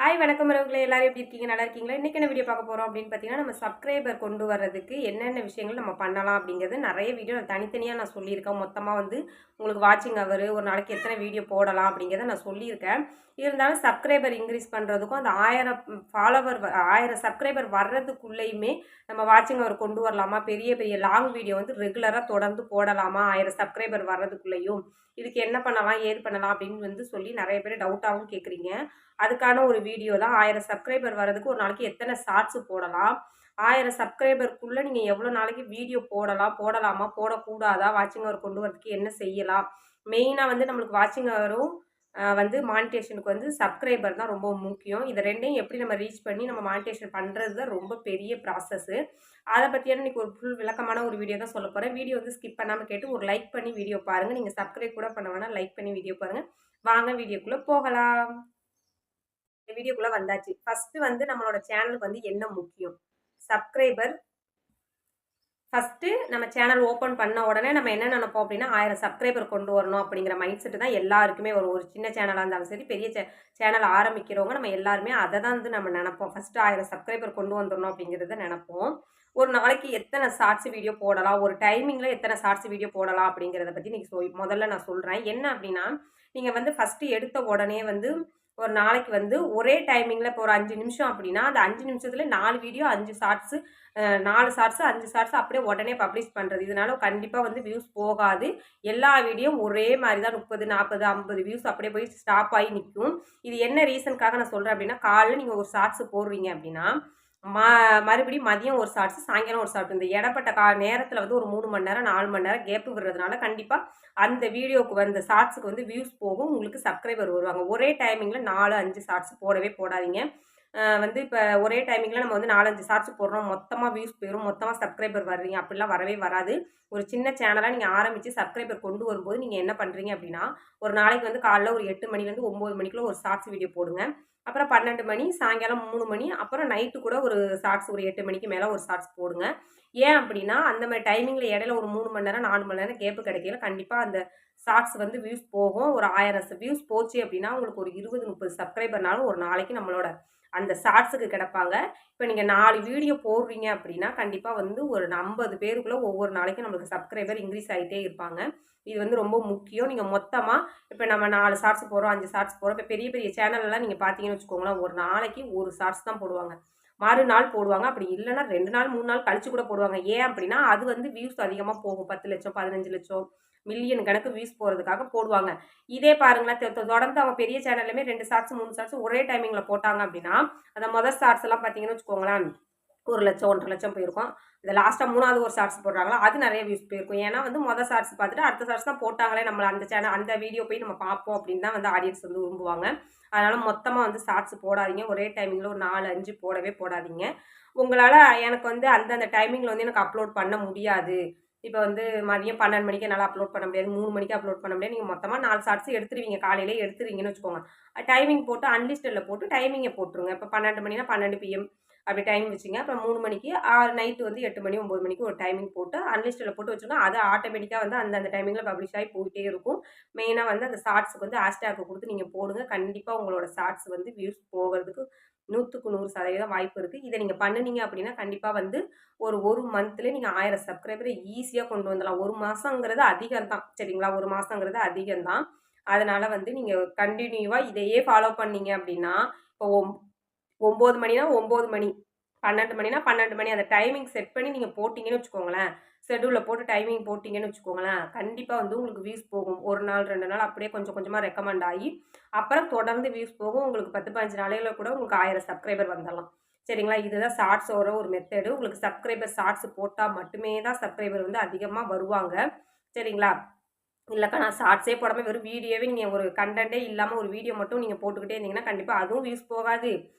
Hi வணக்கம் உறவுகளே, எல்லாரும் எப்படி இருக்கீங்க? நல்லா இருக்கீங்களா? இன்னைக்கு என்ன வீடியோ பார்க்க போறோம் அப்படின்னு பார்த்தீங்கன்னா, நம்ம சப்ஸ்கிரைபர் கொண்டு வர்றதுக்கு என்னென்ன விஷயங்கள் நம்ம பண்ணலாம் அப்படிங்கிறது நிறைய வீடியோ தனித்தனியாக நான் சொல்லியிருக்கேன். மொத்தமாக வந்து உங்களுக்கு வாட்சிங் ஹவர் ஒரு நாளைக்கு எத்தனை வீடியோ போடலாம் அப்படிங்கிறத நான் சொல்லியிருக்கேன். இருந்தாலும் சப்ஸ்கிரைபர் இன்க்ரீஸ் பண்ணுறதுக்கும் அந்த 1000 ஃபாலோவர் 1000 சப்ஸ்கிரைபர் வர்றதுக்குள்ளேயுமே நம்ம வாட்சிங் ஹவர் கொண்டு வரலாமா? பெரிய பெரிய லாங் வீடியோ வந்து ரெகுலராக தொடர்ந்து போடலாமா? 1000 சப்ஸ்கிரைபர் வர்றதுக்குள்ளேயும் இதுக்கு என்ன பண்ணலாம், ஏது பண்ணலாம் அப்படின்னு வந்து சொல்லி நிறைய பேர் டவுட்டாகவும் கேட்குறீங்க. அதுக்கான ஒரு வீடியோ தான். 1000 சப்ஸ்கிரைபர் வரதுக்கு ஒரு நாளைக்கு எத்தனை ஷார்ட்ஸ் போடலாம், 1000 சப்ஸ்கிரைபருக்குள்ள நீங்க எவ்வளோ நாளைக்கு வீடியோ போடலாம், போடலாமா, போடக்கூடாதா, வாட்சிங் ஹவர் கொண்டு வரதுக்கு என்ன செய்யலாம்? மெயினா வந்து நம்மளுக்கு வாட்சிங் ஹவரும் வந்து மானிட்டேஷனுக்கு வந்து சப்ஸ்கிரைபர் தான் ரொம்ப முக்கியம். இத 2யும் எப்படி நம்ம ரீச் பண்ணி நம்ம மானிட்டேஷன் பண்றது தான் ரொம்ப பெரிய ப்ராசஸ். அத பத்தியான இன்னைக்கு ஒரு ஃபுல் விளக்கமான ஒரு வீடியோ தான் சொல்லப் போறேன். வீடியோ வந்து ஸ்கிப் பண்ணாம கேட்டு ஒரு லைக் பண்ணி வீடியோ பாருங்க. நீங்க சப்ஸ்கிரைப் கூட பண்ண வேணாம். லைக் பண்ணி வீடியோ பாருங்க. வாங்க வீடியோக்குள்ள போகலாம். வீடியோக்குள்ள வந்தாச்சு. ஃபர்ஸ்ட் வந்து நம்மளோட சேனலுக்கு வந்து என்ன முக்கியம்? சப்ஸ்கிரைபர். ஃபர்ஸ்ட் நம்ம சேனல் ஓப்பன் பண்ண உடனே நம்ம என்ன நினைப்போம் அப்படின்னா, 1000 சப்ஸ்கிரைபர் கொண்டு வரணும் அப்படிங்கிற மைண்ட் செட் தான் எல்லாருக்குமே வரும். ஒரு சின்ன சேனலா இருந்தாலும் சரி, பெரிய சேனல் ஆரம்பிக்கிறவங்க நம்ம எல்லாருமே அத தான் வந்து நம்ம நினைப்போம். ஃபர்ஸ்ட் 1000 சப்ஸ்கிரைபர் கொண்டு வந்துரணும் அப்படிங்கிறத நினைப்போம். ஒரு நாளைக்கு எத்தனை ஷார்ட்ஸ் வீடியோ போடலாம், ஒரு டைமிங்ல எத்தனை ஷார்ட்ஸ் வீடியோ போடலாம் அப்படிங்கிறத பத்தி இன்னைக்கு முதல்ல நான் சொல்றேன். என்ன அப்படின்னா, நீங்க வந்து ஃபர்ஸ்ட் எடுத்த உடனே வந்து ஒரு நாளைக்கு வந்து ஒரே டைமிங்ல இப்போ ஒரு 5 நிமிஷம் அப்படின்னா, அந்த 5 நிமிஷத்துல 4 வீடியோ 5 ஷார்ட்ஸ் 4 ஷார்ட்ஸ் 5 ஷார்ட்ஸ் அப்படியே உடனே பப்ளிஷ் பண்றது. இதனால கண்டிப்பா வந்து வியூஸ் போகாது. எல்லா வீடியோவும் ஒரே மாரி தான் 30, 40, 50 வியூஸ் அப்படியே போய் ஸ்டாப் ஆகி நிக்கும். இது என்ன ரீசனுக்காக நான் சொல்றேன் அப்படின்னா, காலைல நீங்க ஒரு ஷார்ட்ஸ் போடுறீங்க அப்படின்னா, ம மறுபடியும் மதியம் ஒரு ஷார்ட்ஸ், சாயங்காலம் ஒரு ஷார்ட். இந்த இடைப்பட்ட நேரத்துல வந்து ஒரு 3 மணி நேரம், 4 மணி நேரம் கேப் விடுறதுனால கண்டிப்பா அந்த வீடியோக்கு வந்து ஷார்ட்ஸ்க்கு வந்து வியூஸ் போகும். உங்களுக்கு சப்ஸ்கிரைபர் வருவாங்க. ஒரே டைமிங்ல 4, 5 ஷார்ட்ஸ் போடவே போடாதீங்க. வந்து இப்ப ஒரே டைமிங்ல நம்ம வந்து 4, 5 ஷார்ட்ஸ் போடுறோம். மொத்தமா வியூஸ் போயிரும். மொத்தமா சப்ஸ்கிரைபர் வர்றீங்க. அப்படிலாம் வரவே வராது. ஒரு சின்ன சேனலா நீங்க ஆரம்பிச்சு சப்ஸ்கிரைபர் கொண்டு வரும்போது நீங்க என்ன பண்றீங்க அப்படின்னா, ஒரு நாளைக்கு வந்து காலைல ஒரு 8 மணிலேருந்து 9 மணிக்குள்ள ஒரு ஷார்ட்ஸ் வீடியோ போடுங்க. அப்புறம் 12 மணி, சாயங்காலம் 3 மணி, அப்புறம் நைட்டு கூட ஒரு ஷார்ட்ஸ் ஒரு 8 மணிக்கு மேல ஒரு ஷார்ட்ஸ் போடுங்க. ஏன் அப்படின்னா, அந்த மாரி டைமிங்ல இடையில ஒரு 3 மணி நேரம், 4 மணி நேரம் கேப் கிடைக்கையில கண்டிப்பா அந்த ஷார்ட்ஸ் வந்து வியூஸ் போகும். ஒரு 1000 வியூஸ் போச்சு அப்படின்னா, உங்களுக்கு ஒரு 20, 30 சப்ஸ்கிரைபர்னாலும் ஒரு நாளைக்கு நம்மளோட அந்த ஷார்ட்ஸுக்கு கிடைப்பாங்க. இப்ப நீங்க 4 வீடியோ போடுறீங்க அப்படின்னா, கண்டிப்பா வந்து ஒரு 50 பேருக்குள்ள ஒவ்வொரு நாளைக்கும் நம்மளுக்கு சப்ஸ்கிரைபர் இன்க்ரீஸ் ஆயிட்டே இருப்பாங்க. இது வந்து ரொம்ப முக்கியம். நீங்க மொத்தமா இப்ப நம்ம 4 ஷார்ட்ஸ் போடுறோம், 5 ஷார்ட்ஸ் போடுறோம். இப்ப பெரிய பெரிய சேனல்லாம் நீங்க பார்த்தீங்கன்னு வச்சுக்கோங்களேன், ஒரு நாளைக்கு 1 ஷார்ட்ஸ் தான் போடுவாங்க. மறுநாள் போடுவாங்க. அப்படி இல்லன்னா 2 நாள், 3 நாள் கழிச்சு கூட போடுவாங்க. ஏன் அப்படின்னா, அது வந்து வியூஸ் அதிகமா போகும். 10,00,000, 15,00,000, மில்லியன் கணக்கு வியூஸ் போறதுக்காக போடுவாங்க. இதே பாருங்களேன், தொடர்ந்து அவங்க பெரிய சேனல்லுமே 2 ஷார்ட்ஸ், 3 ஷார்ட்ஸ் ஒரே டைமிங்ல போட்டாங்க அப்படின்னா, அந்த முதல் ஷார்ட்ஸ் எல்லாம் பார்த்தீங்கன்னு வச்சுக்கோங்களேன், 1,00,000, 1,50,000 போயிருக்கும். இந்த லாஸ்ட்டா 3வது ஒரு ஷார்ட்ஸ் போடுறாங்களா, அது நெறைய வியூஸ் போயிருக்கும். ஏன்னா வந்து மொத ஷார்ட்ஸ் பார்த்துட்டு அடுத்த ஷார்ட்ஸ் தான் போட்டாங்களே, நம்மள அந்த சேனல் அந்த வீடியோ போய் நம்ம பார்ப்போம் அப்படின்னு தான் வந்து ஆடியன்ஸ் வந்து விரும்புவாங்க. அதனால மொத்தமா வந்து ஷார்ட்ஸ் போடாதீங்க. ஒரே டைமிங்ல ஒரு 4, 5 போடவே போடாதீங்க. உங்களால எனக்கு வந்து அந்தந்த டைமிங்ல வந்து எனக்கு அப்லோட் பண்ண முடியாது. இப்ப வந்து மதியம் 12 மணிக்கு என்னால அப்லோட் பண்ண முடியாது. 3 மணிக்கு அப்லோட் பண்ண முடியாது. நீங்க மொத்தமா 4 ஷார்ட்ஸ் எடுத்துருவீங்க. காலையிலேயே எடுத்துருவீங்கன்னு வச்சுக்கோங்க. டைமிங் போட்டு அன்லிஸ்டட்ல போட்டு டைமிங்க போட்டுருங்க. இப்ப 12 மணினா 12 பிஎம் அப்படி டைம் வச்சுங்க. அப்புறம் 3 மணிக்கு நைட்டு வந்து 8 மணி, 9 மணிக்கு ஒரு டைமிங் போட்டு அன்லிஸ்டட்ல போட்டு வச்சுருங்க. அது ஆட்டோமேட்டிக்கா வந்து அந்தந்த டைமிங்ல பப்ளிஷ் ஆகி போயிட்டே இருக்கும். மெயினா வந்து அந்த ஷார்ட்ஸ்க்கு வந்து ஹேஷ்டேக் குடுத்து நீங்க போடுங்க. கண்டிப்பா உங்களோட ஷார்ட்ஸ் வந்து வியூஸ் போகுறதுக்கு 100க்கு 100% வாய்ப்பு இருக்கு. இத நீங்க பண்ணுனீங்க அப்படின்னா, கண்டிப்பா வந்து ஒரு மந்த்லயே நீங்க 1000 சப்ஸ்கிரைபர ஈஸியா கொண்டு வந்துடலாம். 1 மாசங்கிறது அதிகம் தான். சரிங்களா? 1 மாசங்கிறது அதிகம் தான். அதனால வந்து நீங்க கன்டினியூவா இதையே ஃபாலோ பண்ணீங்க அப்படின்னா, இப்போ 9 மணினா 9 மணி, 12 மணினா 12 மணி அந்த டைமிங் செட் பண்ணி நீங்க போட்டீங்கன்னு வச்சுக்கோங்களேன். ஷெட்யூல்ல போட்டு டைமிங் போட்டீங்கன்னு வச்சுக்கோங்களேன். கண்டிப்பா வந்து உங்களுக்கு வியூஸ் போகும். 1 நாள், 2 நாள் அப்படியே கொஞ்சம் கொஞ்சமா ரெக்கமெண்ட் ஆகி, அப்புறம் தொடர்ந்து வியூஸ் போகும். உங்களுக்கு 10, 15 நாளையில கூட உங்களுக்கு 1000 சப்ஸ்கிரைபர் வந்துரலாம். சரிங்களா? இதுதான் ஷார்ட்ஸோட ஒரு மெத்தடு. உங்களுக்கு சப்ஸ்கிரைபர் ஷார்ட்ஸ் போட்டா மட்டுமே தான் சப்ஸ்கிரைபர் வந்து அதிகமா வருவாங்க. சரிங்களா? இல்லக்கா நான் ஷார்ட்ஸே போடாம வெறும் வீடியோவே நீங்க ஒரு கன்டென்ட்டே இல்லாம ஒரு வீடியோ மட்டும் நீங்க போட்டுக்கிட்டே இருந்தீங்கன்னா, கண்டிப்பா அதுவும் வியூஸ் போகாது.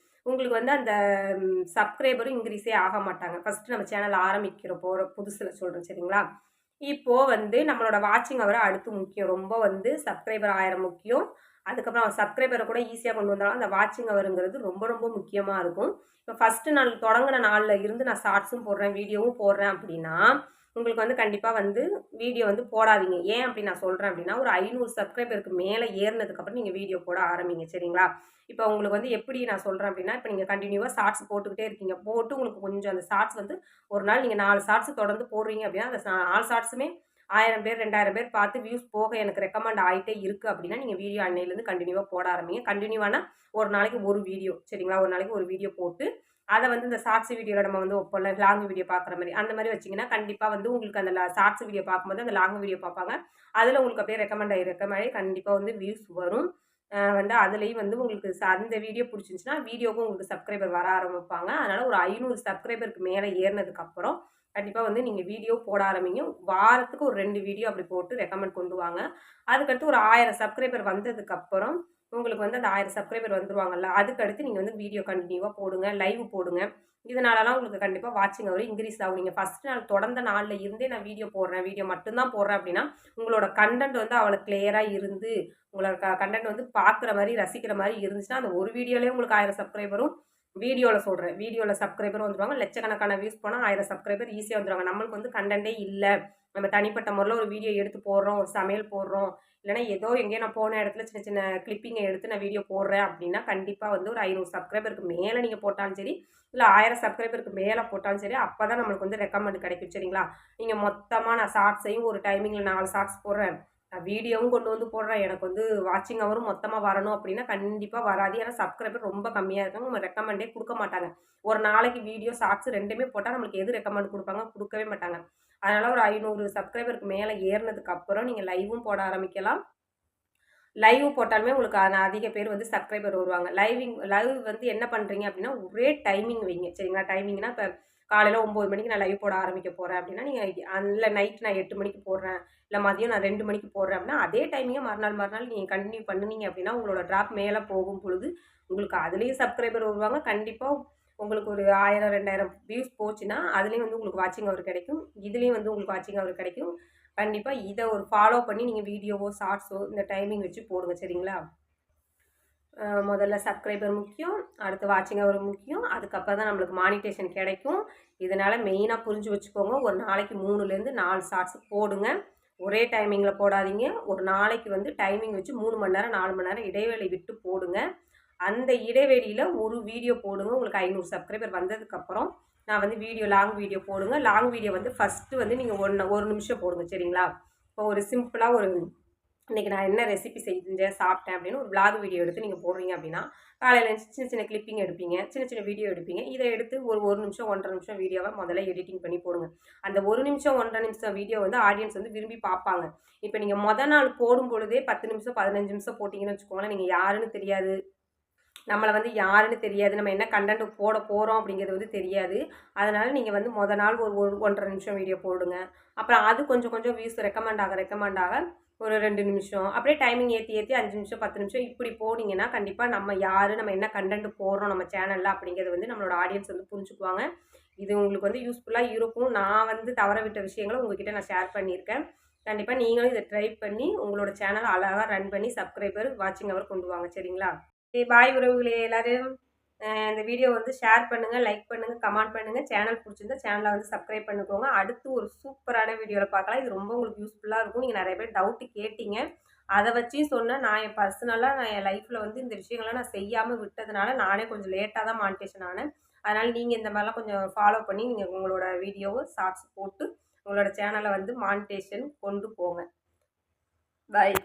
உங்களுக்கு வந்து அந்த சப்ஸ்கிரைபரும் இன்க்ரீஸே ஆக மாட்டாங்க. ஃபர்ஸ்ட் நம்ம சேனல் ஆரம்பிக்கிற புதுசுல சொல்றேன் சரிங்களா? இப்போ வந்து நம்மளோட வாட்சிங் ஹவர் அடுத்து முக்கியம். ரொம்ப வந்து சப்ஸ்கிரைபர் 1000 முக்கியம். அதுக்கப்புறம் சப்ஸ்கிரைபர கூட ஈஸியா கொண்டு வந்தாலும், அந்த வாட்சிங் ஹவர்ங்கிறது ரொம்ப ரொம்ப முக்கியமா இருக்கும். இப்போ ஃபர்ஸ்ட் நாள் தொடங்குன நாள்ல இருந்து நான் ஷார்ட்ஸும் போடுறேன், வீடியோவும் போடுறேன் அப்படின்னா, உங்களுக்கு வந்து கண்டிப்பாக வந்து வீடியோ வந்து போடாதீங்க. ஏன் அப்படி நான் சொல்கிறேன் அப்படின்னா, ஒரு 500 சப்ஸ்கிரைபருக்கு மேலே ஏறினதுக்கப்புறம் நீங்கள் வீடியோ போட ஆரம்பிங்க சரிங்களா? இப்போ உங்களுக்கு வந்து எப்படி நான் சொல்கிறேன் அப்படின்னா, இப்போ நீங்கள் கண்டினியூவாக ஷார்ட்ஸ் போட்டுக்கிட்டே இருக்கீங்க. போட்டு உங்களுக்கு கொஞ்சம் அந்த ஷார்ட்ஸ் வந்து ஒரு நாள் நீங்கள் 4 ஷார்ட்ஸ் தொடர்ந்து போடுறீங்க அப்படின்னா, அந்த 4 ஷார்ட்ஸுமே 1000 பேர் 2000 பேர் பார்த்து வியூஸ் போக எனக்கு ரெக்கமெண்ட் ஆகிட்டே இருக்குது அப்படின்னா, நீங்கள் வீடியோ அன்னையிலேருந்து கண்டினியூவாக போட ஆரம்பிங்க. கண்டினியூவானா ஒரு நாளைக்கு ஒரு வீடியோ சரிங்களா? ஒரு நாளைக்கு ஒரு வீடியோ போட்டு அத வந்து இந்த ஷார்ட்ஸ் வீடியோல நம்ம வந்து வைப்போம்ல, லாங் வீடியோ பார்க்குற மாரி. அந்த மாரி வச்சீங்கன்னா, கண்டிப்பா வந்து உங்களுக்கு அந்த ஷார்ட்ஸ் வீடியோ பார்க்கும்போது, அந்த லாங் வீடியோ பார்ப்பாங்க. அதுல உங்களுக்கு அப்படியே ரெக்கமெண்ட் ஆயி கண்டிப்பா வந்து வியூஸ் வரும். வந்து அதுலயும் வந்து உங்களுக்கு அந்த வீடியோ புடிச்சிருந்துச்சுன்னா, வீடியோவுக்கும் உங்களுக்கு சப்ஸ்கிரைபர் வர ஆரம்பிப்பாங்க. அதனால ஒரு 500 சப்ஸ்கிரைபருக்கு மேல ஏறுனதுக்கப்புறம், கண்டிப்பா வந்து நீங்க வீடியோ போட ஆரம்பிங்க. வாரத்துக்கு ஒரு 2 வீடியோ அப்படி போட்டு ரெக்கமெண்ட் கொண்டு வாங்க. அதுக்கடுத்து ஒரு 1000 சப்ஸ்கிரைபர் வந்ததுக்கப்புறம், உங்களுக்கு வந்து அந்த 1000 சப்ஸ்கிரைபர் வந்துருவாங்கல்ல, அதுக்கடுத்து நீங்க வந்து வீடியோ கன்டினியூவா போடுங்க. லைவ் போடுங்க. இதனாலலாம் உங்களுக்கு கண்டிப்பா வாட்சிங் ஹவர் இன்கிரீஸ் ஆகும். நீங்க ஃபர்ஸ்ட் நாள் தொடர்ந்த நாள்ல இருந்தே நான் வீடியோ போடுறேன், வீடியோ மட்டும் தான் போடுறேன் அப்படின்னா, உங்களோட கன்டென்ட் வந்து அவ்வளோ கிளியரா இருந்து, உங்களோட கன்டென்ட் வந்து பார்க்குற மாரி, ரசிக்கிற மாரி இருந்துச்சுன்னா, அந்த ஒரு வீடியோலயே உங்களுக்கு 1000 சப்ஸ்கிரைபரும் வீடியோல சொல்றேன். வீடியோல சப்ஸ்கிரைபரும் வந்துருவாங்க. லட்சக்கணக்கான வியூஸ் போனா 1000 சப்ஸ்கிரைபர் ஈஸியா வந்துருவாங்க. நம்மளுக்கு வந்து கன்டென்ட்டே இல்ல. நம்ம தனிப்பட்ட முறையில ஒரு வீடியோ எடுத்து போடுறோம், ஒரு சமையல் போடுறோம், இல்லன்னா ஏதோ எங்கேயோ நான் போன இடத்துல சின்ன சின்ன கிளிப்பிங்க எடுத்து நான் வீடியோ போடுறேன் அப்படின்னா, கண்டிப்பா வந்து ஒரு 500 சப்ஸ்கிரைபருக்கு மேல நீங்க போட்டாலும் சரி, இல்ல 1000 சப்ஸ்கிரைபருக்கு மேல போட்டாலும் சரி, அப்பதான் நம்மளுக்கு வந்து ரெக்கமெண்ட் கிடைக்கும் சரிங்களா? நீங்க மொத்தமா நான் ஷார்ட்ஸையும் ஒரு டைமிங்ல 4 ஷார்ட்ஸ் போடுறேன். நான் வீடியோவும் கொண்டு வந்து போடுறேன். எனக்கு வந்து வாட்சிங் ஹவரும் மொத்தமா வரணும் அப்படின்னா, கண்டிப்பா வராது. ஏன்னா சப்ஸ்கிரைபர் ரொம்ப கம்மியா இருக்காங்க. நம்ம ரெக்கமெண்டே குடுக்க மாட்டாங்க. ஒரு நாளைக்கு வீடியோ, ஷார்ட்ஸ் 2மே போட்டா நம்மளுக்கு எது ரெக்கமெண்ட் குடுப்பாங்க? குடுக்கவே மாட்டாங்க. அதனால ஒரு 500 சப்ஸ்கிரைபருக்கு மேல ஏறுனதுக்கு அப்புறம் நீங்க லைவும் போட ஆரம்பிக்கலாம். லைவ் போட்டாலுமே உங்களுக்கு அதிக பேர் வந்து சப்ஸ்கிரைபர் வருவாங்க. லைவ் வந்து என்ன பண்றீங்க அப்படின்னா, ஒரே டைமிங் வைங்க. சரிங்களா? டைமிங்னா இப்ப காலையில 9 மணிக்கு நான் லைவ் போட ஆரம்பிக்க போறேன் அப்படின்னா, நீங்க இல்ல நைட் நான் 8 மணிக்கு போடுறேன். இல்ல மதியம் நான் 2 மணிக்கு போடுறேன் அப்படின்னா, அதே டைமிங்க மறுநாள் நீங்க கன்டின்யூ பண்ணுனீங்க அப்படின்னா, உங்களோட டிராப் மேல போகும் பொழுது, உங்களுக்கு அதுலயும் சப்ஸ்கிரைபர் வருவாங்க. கண்டிப்பா உங்களுக்கு ஒரு 1000, 2000 வியூஸ் போச்சுன்னா, அதுலயும் வந்து உங்களுக்கு வாட்சிங் ஹவர் கிடைக்கும். இதுலயும் வந்து உங்களுக்கு வாட்சிங் ஹவர் கிடைக்கும். கண்டிப்பா இத ஒரு ஃபாலோ பண்ணி நீங்க வீடியோவோ, ஷார்ட்ஸோ இந்த டைமிங் வச்சு போடுங்க சரிங்களா? முதல்ல சப்ஸ்கிரைபர் முக்கியம். அடுத்து வாட்சிங் ஹவர் முக்கியம். அதுக்கப்புறம் தான் நம்மளுக்கு மானிட்டேஷன் கிடைக்கும். இதனால மெயினா புரிஞ்சு வச்சுக்கோங்க. ஒரு நாளைக்கு 3லேருந்து 4 ஷார்ட்ஸ் போடுங்க. ஒரே டைமிங்ல போடாதீங்க. ஒரு நாளைக்கு வந்து டைமிங் வச்சு 3 மணி நேரம், 4 மணி நேரம் இடைவேளை விட்டு போடுங்க. அந்த இடைவெளியில ஒரு வீடியோ போடுங்க. உங்களுக்கு 500 சப்ஸ்கிரைபர் வந்ததுக்கப்புறம், நான் வந்து லாங் வீடியோ போடுங்க. லாங் வீடியோ வந்து ஃபர்ஸ்ட்டு வந்து நீங்க 1 நிமிஷம் போடுங்க சரிங்களா? இப்போ ஒரு சிம்பிளா இன்னைக்கு நான் என்ன ரெசிபி செஞ்சேன், சாப்பிட்டேன் அப்படின்னு ஒரு விளாக் வீடியோ எடுத்து நீங்க போடுறீங்க அப்படின்னா, காலையில எழுந்துச்சு சின்ன சின்ன கிளிப்பிங் எடுப்பீங்க. சின்ன சின்ன வீடியோ எடுப்பீங்க. இத எடுத்து ஒரு 1 நிமிஷம், 1 1/2 நிமிஷம் வீடியோவா முதல்ல எடிட்டிங் பண்ணி போடுங்க. அந்த 1 நிமிஷம், 1 1/2 நிமிஷம் வீடியோ வந்து ஆடியன்ஸ் வந்து விரும்பி பார்ப்பாங்க. இப்ப நீங்க நாள் போடும் பொழுதே 10 நிமிஷம், 15 நிமிஷம் போட்டீங்கன்னு வச்சுக்கோங்களேன், நீங்க யாருன்னு தெரியாது. நம்மள வந்து யாருன்னு தெரியாது. நம்ம என்ன கன்டென்ட் போட போறோம் அப்படிங்கிறது வந்து தெரியாது. அதனால நீங்க வந்து நாள் ஒரு 1 1/2 நிமிஷம் வீடியோ போடுங்க. அப்புறம் அது கொஞ்சம் கொஞ்சம் வியூஸ் ரெக்கமெண்ட் ஆக ஒரு 2 நிமிஷம். அப்படியே டைமிங் ஏத்தி ஏத்தி 5 நிமிஷம், 10 நிமிஷம் இப்படி போனீங்கன்னா, கண்டிப்பா நம்ம யாரு, நம்ம என்ன கன்டென்ட் போடுறோம் நம்ம சேனல்ல அப்படிங்கிறது வந்து நம்மளோட ஆடியன்ஸ் வந்து புரிஞ்சுக்குவாங்க. இது உங்களுக்கு வந்து யூஸ்ஃபுல்லா இருக்கும். நான் வந்து தவற விட்ட விஷயங்கள உங்ககிட்ட நான் ஷேர் பண்ணியிருக்கேன். கண்டிப்பா நீங்களும் இத ட்ரை பண்ணி உங்களோட சேனல அழகா ரன் பண்ணி சப்ஸ்கிரைபர், வாட்சிங் ஹவர் கொண்டு வாங்க. சரிங்களா? பாய் உறவுகளே எல்லாரும் இந்த வீடியோ வந்து ஷேர் பண்ணுங்க, லைக் பண்ணுங்க, கமெண்ட் பண்ணுங்க. சேனல் பிடிச்சிருந்தா சேனலை வந்து சப்ஸ்கிரைப் பண்ணிக்கோங்க. அடுத்து ஒரு சூப்பரான வீடியோல பார்க்கலாம். இது ரொம்ப உங்களுக்கு யூஸ்ஃபுல்லா இருக்கும். நீங்க நிறைய பேர் டவுட் கேட்டீங்க. அத வச்சும் சொன்னேன். நான் என் லைஃப்ல வந்து இந்த விஷயங்கள்லாம் நான் செய்யாம விட்டதுனால, நானே கொஞ்சம் லேட்டா தான் மானிட்டேஷன் ஆனேன். அதனால நீங்க இந்த மாரிலாம் கொஞ்சம் ஃபாலோ பண்ணி நீங்க உங்களோட வீடியோவ ஷார்ட்ஸ் போட்டு உங்களோட சேனல வந்து மானிட்டேஷன் கொண்டு போங்க. பாய்.